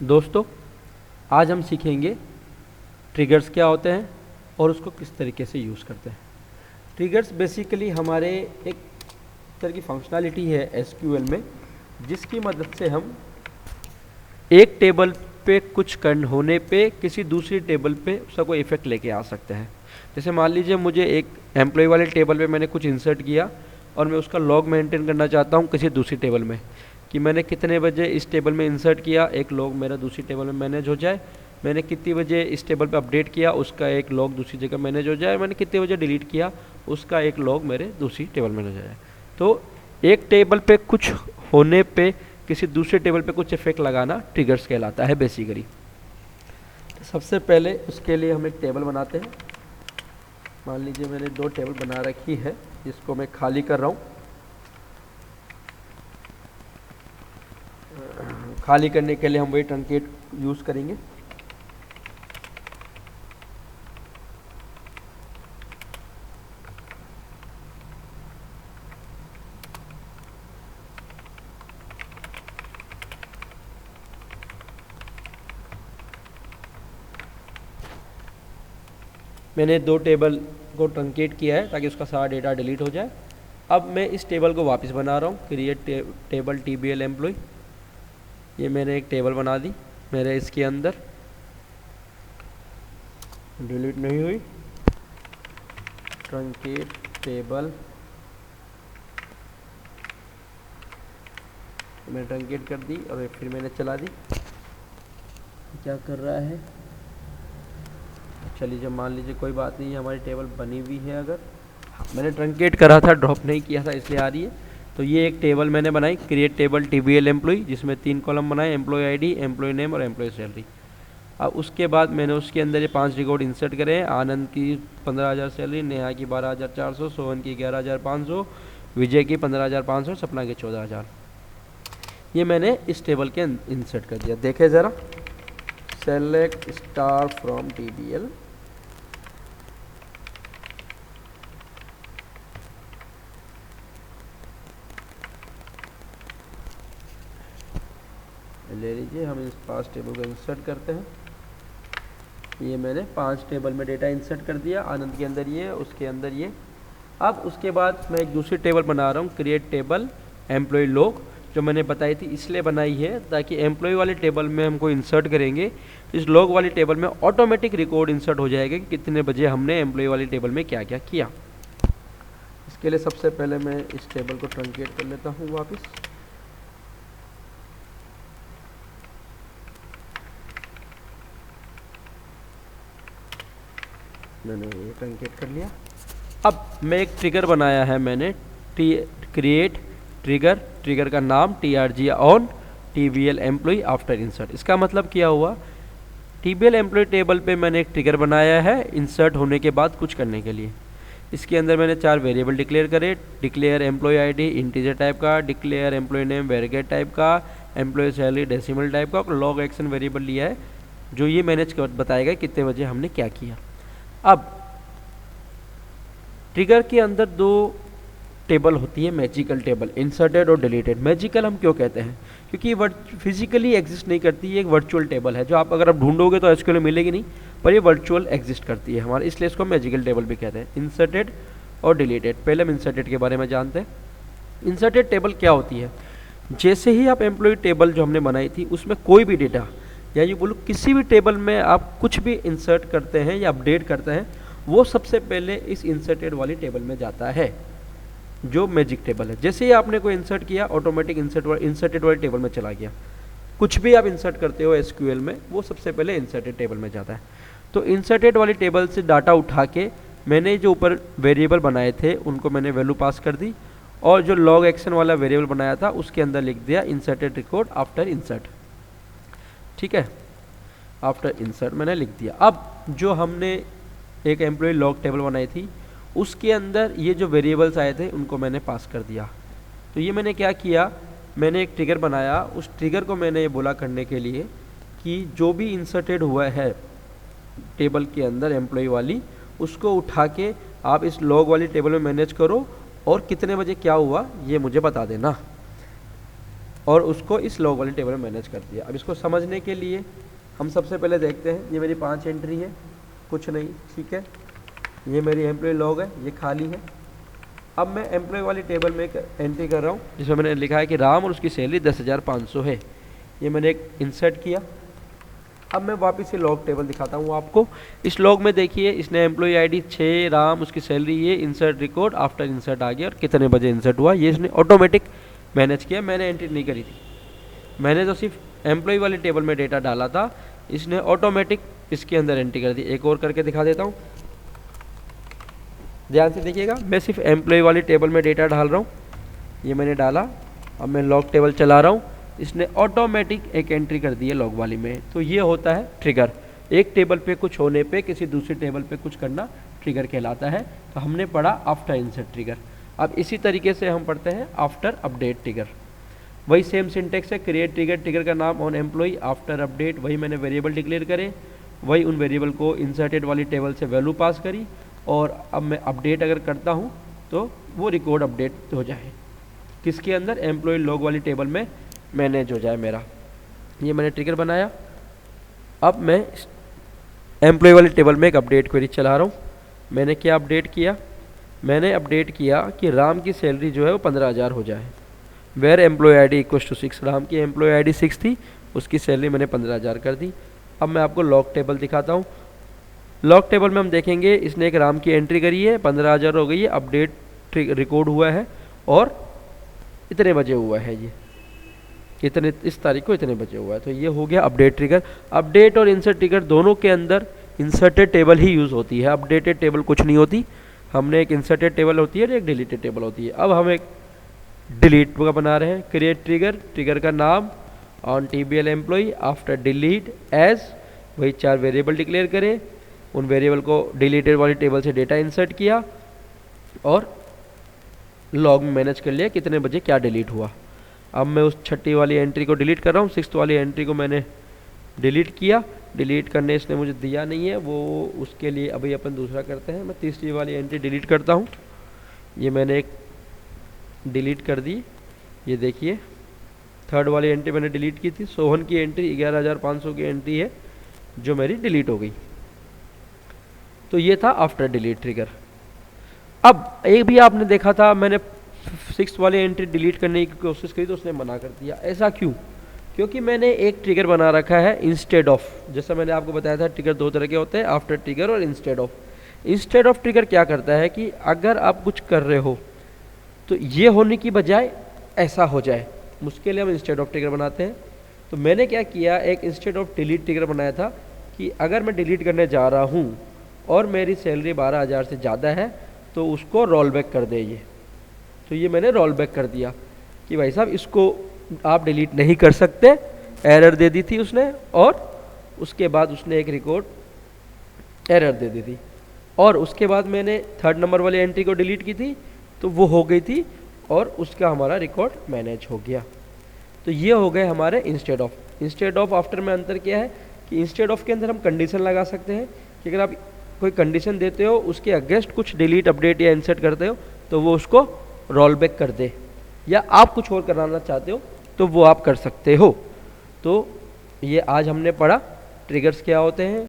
दोस्तों, आज हम सीखेंगे ट्रिगर्स क्या होते हैं और उसको किस तरीके से यूज़ करते हैं। ट्रिगर्स बेसिकली हमारे एक तरह की फंक्शनैलिटी है एसक्यूएल में, जिसकी मदद से हम एक टेबल पे कुछ करन होने पे किसी दूसरी टेबल पे उसका कोई इफेक्ट लेके आ सकते हैं। जैसे मान लीजिए मुझे एक एम्प्लॉय वाले टेबल पे मैंने कुछ इंसर्ट किया और मैं उसका लॉग मेंटेन करना चाहता हूँ किसी दूसरी टेबल में, कि मैंने कितने बजे इस टेबल में इंसर्ट किया, एक लॉग मेरा दूसरी टेबल में मैनेज हो जाए। मैंने कितनी बजे इस टेबल पे अपडेट किया, उसका एक लॉग दूसरी जगह मैनेज हो जाए। मैंने कितने बजे डिलीट किया, उसका एक लॉग मेरे दूसरी टेबल में मैनेज हो जाए। तो एक टेबल पे कुछ होने पे किसी दूसरे टेबल पे कुछ इफेक्ट लगाना ट्रिगर्स कहलाता है बेसिकली। तो सबसे पहले उसके लिए हम एक टेबल बनाते हैं। मान लीजिए मैंने दो टेबल बना रखी है जिसको मैं खाली कर रहा हूँ। खाली करने के लिए हम वही ट्रंकेट यूज़ करेंगे। मैंने दो टेबल को ट्रंकेट किया है ताकि उसका सारा डेटा डिलीट हो जाए। अब मैं इस टेबल को वापस बना रहा हूँ, क्रिएट टेबल TBL एम्प्लॉय। ये मैंने एक टेबल बना दी, मेरे इसके अंदर डिलीट नहीं हुई। ट्रंकेट टेबल, मैंने ट्रंकेट कर दी और फिर मैंने चला दी। क्या कर रहा है, चलिए जब मान लीजिए कोई बात नहीं है, हमारी टेबल बनी हुई है। अगर मैंने ट्रंकेट करा था, ड्रॉप नहीं किया था, इसलिए आ रही है। तो ये एक टेबल मैंने बनाई, क्रिएट टेबल TBL एम्प्लॉय, जिसमें 3 कॉलम बनाए, एम्प्लॉय ID, एम्प्लॉय नेम और एम्प्लॉय सैलरी। अब उसके बाद मैंने उसके अंदर ये 5 रिकॉर्ड इंसर्ट करे हैं। आनंद की 15,000 सैलरी, नेहा की 12,400, सोहन की 11,500, विजय की 15,500, सपना की 14,000। ये मैंने इस टेबल के इंसर्ट कर दिया। देखें ज़रा, सेलेक्ट स्टार फ्रॉम TBL। ले लीजिए, हम इस 5 टेबल को इंसर्ट करते हैं। ये मैंने 5 टेबल में डेटा इंसर्ट कर दिया, आनंद के अंदर ये, उसके अंदर ये। अब उसके बाद मैं एक दूसरी टेबल बना रहा हूँ, क्रिएट टेबल एम्प्लॉय लॉग, जो मैंने बताई थी इसलिए बनाई है ताकि एम्प्लॉय वाले टेबल में हमको इंसर्ट करेंगे तो इस लॉग वाली टेबल में ऑटोमेटिक रिकॉर्ड इंसर्ट हो जाएगा कि कितने बजे हमने एम्प्लॉय वाली टेबल में क्या क्या किया। इसके लिए सबसे पहले मैं इस टेबल को ट्रंकेट कर लेता हूँ वापस। मैंने ये ट्रंकेट कर लिया। अब मैं एक ट्रिगर बनाया है मैंने, क्रिएट ट्रिगर, ट्रिगर का नाम TRG on TBL employee after insert. इसका मतलब क्या हुआ, TBL एम्प्लॉय टेबल पे मैंने एक ट्रिगर बनाया है इंसर्ट होने के बाद कुछ करने के लिए। इसके अंदर मैंने 4 वेरिएबल डिक्लेयर करे, declare employee ID integer type का, declare employee name variable type का, एम्प्लॉय सैलरी डेसिमल टाइप का, और लॉग एक्शन वेरिएबल लिया है जो ये मैनेज बताएगा कितने बजे हमने क्या किया। अब ट्रिगर के अंदर 2 टेबल होती है, मैजिकल टेबल, इंसर्टेड और डिलीटेड। मैजिकल हम क्यों कहते हैं, क्योंकि ये फिजिकली एग्जिस्ट नहीं करती, ये एक वर्चुअल टेबल है जो आप अगर आप ढूंढोगे तो SQL में मिलेगी नहीं, पर ये वर्चुअल एग्जिस्ट करती है हमारे, इसलिए इसको मैजिकल टेबल भी कहते हैं। इंसर्टेड और डिलीटेड, पहले हम इंसर्टेड के बारे में जानते हैं। इंसर्टेड टेबल क्या होती है, जैसे ही आप एम्प्लॉय टेबल जो हमने बनाई थी उसमें कोई भी डेटा, या ये बोलो किसी भी टेबल में आप कुछ भी इंसर्ट करते हैं या अपडेट करते हैं, वो सबसे पहले इस इंसर्टेड वाली टेबल में जाता है जो मैजिक टेबल है। जैसे ही आपने कोई इंसर्ट किया, ऑटोमेटिक इंसर्टेड वाली टेबल में चला गया। कुछ भी आप इंसर्ट करते हो SQL में, वो सबसे पहले इंसर्टेड टेबल में जाता है। तो इंसर्टेड वाली टेबल से डाटा उठा के मैंने जो ऊपर वेरिएबल बनाए थे उनको मैंने वैल्यू पास कर दी, और जो लॉग एक्शन वाला वेरिएबल बनाया था उसके अंदर लिख दिया इंसर्टेड रिकॉर्ड आफ्टर इंसर्ट। ठीक है, आफ्टर इंसर्ट मैंने लिख दिया। अब जो हमने एक एम्प्लॉय लॉग टेबल बनाई थी उसके अंदर ये जो वेरिएबल्स आए थे उनको मैंने पास कर दिया। तो ये मैंने क्या किया, मैंने एक ट्रिगर बनाया, उस ट्रिगर को मैंने ये बोला करने के लिए कि जो भी इंसर्टेड हुआ है टेबल के अंदर एम्प्लॉय वाली, उसको उठा के आप इस लॉग वाली टेबल में मैनेज करो और कितने बजे क्या हुआ ये मुझे बता देना। और उसको इस लॉग वाली टेबल में मैनेज कर दिया। अब इसको समझने के लिए हम सबसे पहले देखते हैं, ये मेरी 5 एंट्री है, कुछ नहीं, ठीक है। ये मेरी एम्प्लॉय लॉग है, ये खाली है। अब मैं एम्प्लॉय वाली टेबल में एक एंट्री कर रहा हूँ जिसमें मैंने लिखा है कि राम और उसकी सैलरी 10,500 है। ये मैंने एक इंसर्ट किया। अब मैं वापस से लॉग टेबल दिखाता हूँ आपको। इस लॉग में देखिए इसने एम्प्लॉय आईडी 6, राम, उसकी सैलरी, ये इंसर्ट रिकॉर्ड, आफ्टर इंसर्ट आ गया और कितने बजे इंसर्ट हुआ, ये इसने ऑटोमेटिक मैनेज किया, मैंने एंट्री नहीं करी थी। मैंने तो सिर्फ एम्प्लॉय वाली टेबल में डेटा डाला था, इसने ऑटोमेटिक इसके अंदर एंट्री कर दी। एक और करके दिखा देता हूँ, ध्यान से देखिएगा। मैं सिर्फ एम्प्लॉय वाली टेबल में डेटा डाल रहा हूँ, ये मैंने डाला। अब मैं लॉग टेबल चला रहा हूँ, इसने ऑटोमेटिक एक एंट्री कर दी है लॉग वाली में। तो ये होता है ट्रिगर। एक टेबल पे कुछ होने पे किसी दूसरी टेबल पे कुछ करना ट्रिगर कहलाता है। तो हमने पढ़ा आफ्टर इंसर्ट ट्रिगर। अब इसी तरीके से हम पढ़ते हैं आफ्टर अपडेट ट्रिगर। वही सेम सिंटेक्स है, क्रिएट ट्रिगर, ट्रिगर का नाम ऑन एम्प्लॉय, आफ्टर अपडेट वही मैंने वेरिएबल डिक्लेयर करे, वही उन वेरिएबल को इंसर्टेड वाली टेबल से वैल्यू पास करी, और अब मैं अपडेट अगर करता हूँ तो वो रिकॉर्ड अपडेट हो जाए किसके अंदर, एम्प्लॉय लॉग वाली टेबल में मैनेज हो जाए मेरा। ये मैंने ट्रिगर बनाया। अब मैं एम्प्लॉय वाली टेबल में एक अपडेट क्वेरी चला रहा हूँ। मैंने क्या अपडेट किया, मैंने अपडेट किया कि राम की सैलरी जो है वो 15,000 हो जाए। Where employee ID equals to 6, Ram की एम्प्लॉय आईडी 6 थी, उसकी सैलरी मैंने 15,000 कर दी। अब मैं आपको लॉग टेबल दिखाता हूँ। लॉग टेबल में हम देखेंगे इसने एक राम की एंट्री करी है, 15,000 हो गई है, अपडेट रिकॉर्ड हुआ है और इतने बजे हुआ है, ये इतने इस तारीख को इतने बजे हुआ है। तो ये हो गया अपडेट ट्रिगर। अपडेट और इंसर्ट ट्रिगर दोनों के अंदर इंसर्टेड टेबल ही यूज़ होती है, अपडेटेड टेबल कुछ नहीं होती। हमने एक इंसर्टेड टेबल होती है और एक डिलीटेड टेबल होती है। अब हम एक डिलीट का बना रहे हैं, क्रिएट ट्रिगर, ट्रिगर का नाम on TBL employee, after delete as, वही 4 वेरिएबल डिक्लेयर करें, उन वेरिएबल को डिलीटेड वाली टेबल से डेटा इंसर्ट किया और लॉग में मैनेज कर लिया कितने बजे क्या डिलीट हुआ। अब मैं उस 6ठी वाली एंट्री को डिलीट कर रहा हूँ, 6th वाली एंट्री को मैंने डिलीट किया। डिलीट करने इसने मुझे दिया नहीं है, वो उसके लिए अभी अपन दूसरा करते हैं। मैं 3री वाली एंट्री डिलीट करता हूँ। ये मैंने एक डिलीट कर दी, ये देखिए 3rd वाली एंट्री मैंने डिलीट की थी। सोहन की एंट्री 11,500 की एंट्री है जो मेरी डिलीट हो गई। तो ये था आफ्टर डिलीट ट्रिगर। अब एक भी आपने देखा था मैंने 6th वाली एंट्री डिलीट करने की कोशिश करी तो उसने मना कर दिया। ऐसा क्यों? क्योंकि मैंने एक ट्रिगर बना रखा है इंस्टेड ऑफ। जैसा मैंने आपको बताया था ट्रिगर 2 तरह के होते हैं, आफ्टर ट्रिगर और instead of. Instead of trigger क्या करता है कि अगर आप कुछ कर रहे हो तो ये होने की बजाय ऐसा हो जाए, उसके लिए हम इंस्टेड ऑफ ट्रिगर बनाते हैं। तो मैंने क्या किया, एक इंस्टेड ऑफ डिलीट ट्रिगर बनाया था कि अगर मैं डिलीट करने जा रहा हूँ और मेरी सैलरी 12,000 से ज़्यादा है तो उसको रोल बैक कर दे ये। तो ये मैंने रोल बैक कर दिया कि भाई साहब इसको आप डिलीट नहीं कर सकते, एरर दे दी थी उसने, और उसके बाद उसने एक रिकॉर्ड एरर दे दी थी। और उसके बाद मैंने 3rd नंबर वाली एंट्री को डिलीट की थी तो वो हो गई थी और उसका हमारा रिकॉर्ड मैनेज हो गया। तो ये हो गए हमारे instead of. Instead of after में अंतर क्या है कि इंस्टेड ऑफ के अंदर हम कंडीशन लगा सकते हैं कि अगर आप कोई कंडीशन देते हो उसके अगेंस्ट कुछ डिलीट, अपडेट या इंसर्ट करते हो तो वो उसको रोल बैक कर दे, या आप कुछ और कराना चाहते हो तो वो आप कर सकते हो। तो ये आज हमने पढ़ा ट्रिगर्स क्या होते हैं,